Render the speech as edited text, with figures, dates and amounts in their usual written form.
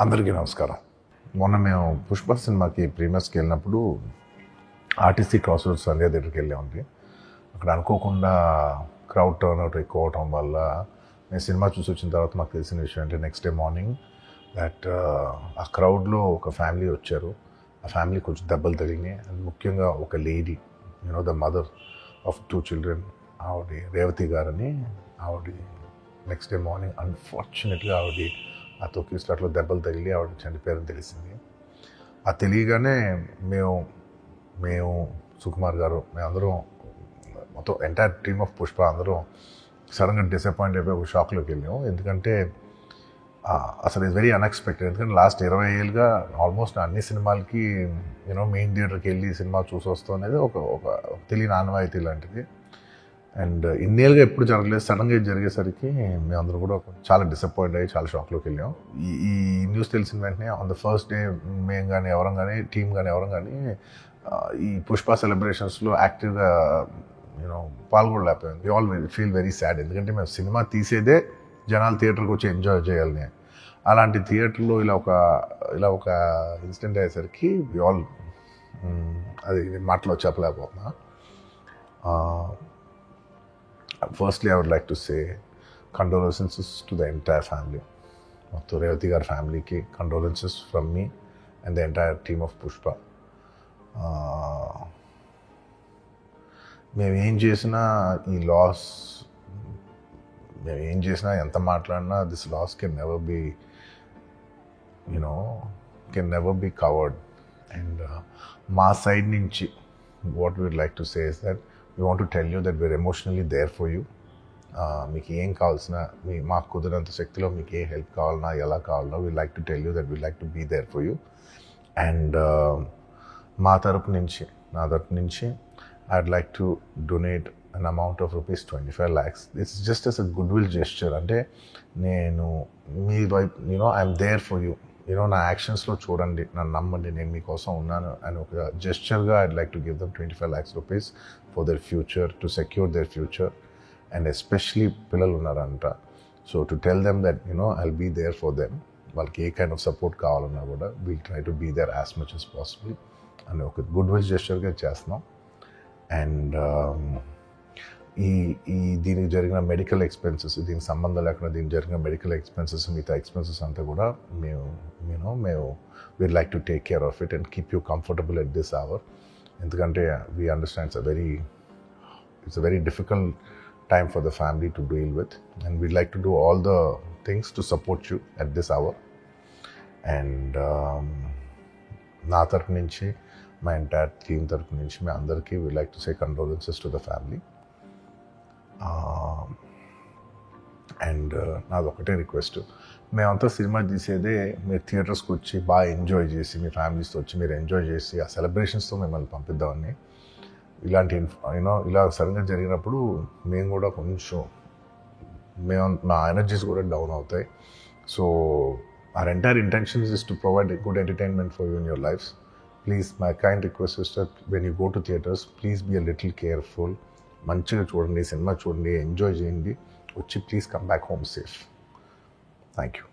అందరికీ నమస్కారం. మొన్న మేము పుష్ప సినిమాకి ప్రీమియర్స్కి వెళ్ళినప్పుడు ఆర్టీసీ క్రాస్ రోడ్స్ సంధ్యా థియేటర్కి వెళ్ళామండి. అక్కడ అనుకోకుండా క్రౌడ్ టర్న్ అవుట్ ఎక్కువ అవటం వల్ల నేను సినిమా చూసి వచ్చిన తర్వాత మాకు తెలిసిన విషయం అంటే నెక్స్ట్ డే మార్నింగ్ దట్ ఆ క్రౌడ్లో ఒక ఫ్యామిలీ వచ్చారు. ఆ ఫ్యామిలీ కొంచెం దెబ్బలు తగిలినాయి. అండ్ ముఖ్యంగా ఒక lady, the mother of 2 children, ఆవిడ రేవతి గారని, ఆవిడ నెక్స్ట్ డే మార్నింగ్ అన్ఫార్చునేట్గా ఆవిడ ఆ తొక్కి స్లాట్లో దెబ్బలు తగిలి ఆవిడ చనిపోయారని తెలిసింది. ఆ తెలియగానే మేము సుకుమార్ గారు, మేమందరం మొత్తం ఎంటైర్ టీమ్ ఆఫ్ పుష్ప అందరం సడన్గా డిసప్పాయింట్ అయిపోయి ఒక షాక్లోకి వెళ్ళాము. ఎందుకంటే అసలు ఇట్స్ వెరీ అన్ఎక్స్పెక్టెడ్. ఎందుకంటే లాస్ట్ 20 ఏళ్ళుగా ఆల్మోస్ట్ అన్ని సినిమాలకి మెయిన్ థియేటర్కి వెళ్ళి సినిమా చూసి వస్తాం అనేది ఒక తెలియని ఆనవాయితీ లాంటిది. అండ్ ఇన్నేళ్ళుగా ఎప్పుడు జరగలేదు. సడన్గా ఇది జరిగేసరికి మేమందరం కూడా చాలా డిసప్పాయింట్ అయ్యి చాలా షాక్లోకి వెళ్ళాం. ఈ న్యూస్ తెలిసిన వెంటనే ఆన్ ద ఫస్ట్ డే మేము కానీ ఎవరం కానీ టీం కానీ ఎవరం కానీ ఈ పుష్ప సెలబ్రేషన్స్లో యాక్టివ్గా పాల్గొనలేకపోయాం. We all feel very sad. ఎందుకంటే మేము సినిమా తీసేదే జనాలు థియేటర్కి వచ్చి ఎంజాయ్ చేయాలని. అలాంటి థియేటర్లో ఇలా ఒక ఇన్సిడెంట్ అయ్యేసరికి వి ఆల్ అది మాటలో చెప్పలేకపోతున్నా. Firstly, I would like to say condolences to the entire family. To Revati Gar family ki condolences from me and the entire team of Pushpa. మేము ఏం చేసినా ఈ లాస్, మేము ఏం చేసినా ఎంత మాట్లాడినా this loss can never be covered. And మా సైడ్ నుంచి what we would like to say is that we want to tell you that we're emotionally there for you. మీకు ఏం కావాల్సిన మాకు కుదిరినంత శక్తిలో మీకు ఏ హెల్ప్ కావాలన్నా ఎలా కావాలన్నా we like to tell you that we like to be there for you. And నా తరపు నుంచి I'd like to donate an amount of ₹25 lakhs. This is just as a goodwill gesture. అంటే నేను మీ వైపు I'm there for you. నా యాక్షన్స్లో చూడండి, నన్ను నమ్మండి, నేను మీకోసం ఉన్నాను అని ఒక జెస్చర్గా I'd like to give them ₹25 lakhs for their future, to secure their future. And especially పిల్లలు ఉన్నారంట. So to tell them that I'll be there for them. వాళ్ళకి ఏ కైండ్ ఆఫ్ సపోర్ట్ కావాలన్నా కూడా will try to be there as much as possible అని ఒక good will జెస్చర్గా చేస్తున్నాం. And దీనికి జరిగిన మెడికల్ ఎక్స్పెన్సెస్, దీనికి సంబంధం లేకుండా దీనికి జరిగిన మెడికల్ ఎక్స్పెన్సెస్, మిగతా ఎక్స్పెన్సెస్ అంతా కూడా మేము we'd like to take care of it and keep you comfortable at this hour. ఎందుకంటే we understand it's a very difficult time for the family to deal with, and we'd like to do all the things to support you at this hour. And నా తరపు నుంచి, మా entire team తరపు నుంచి మీ అందరికీ we'd like to say condolences to the family. And నాది ఒకటే request, మేమంతా సినిమా తీసేదే మీరు థియేటర్స్కి వచ్చి బాగా ఎంజాయ్ చేసి, మీ ఫ్యామిలీస్తో వచ్చి మీరు ఎంజాయ్ చేసి ఆ సెలబ్రేషన్స్తో మిమ్మల్ని పంపిద్దామని. ఇలాంటి ఇలా సడన్గా జరిగినప్పుడు మేము కూడా కొంచెం మా ఎనర్జీస్ కూడా డౌన్ అవుతాయి. So our entire intention is to provide a good entertainment for you in your lives. Please, my kind request is that when you go to theatres, please be a little careful. మంచిగా చూడండి, cinema చూడండి, enjoy చేయండి, వచ్చి please come back home safe. Thank you.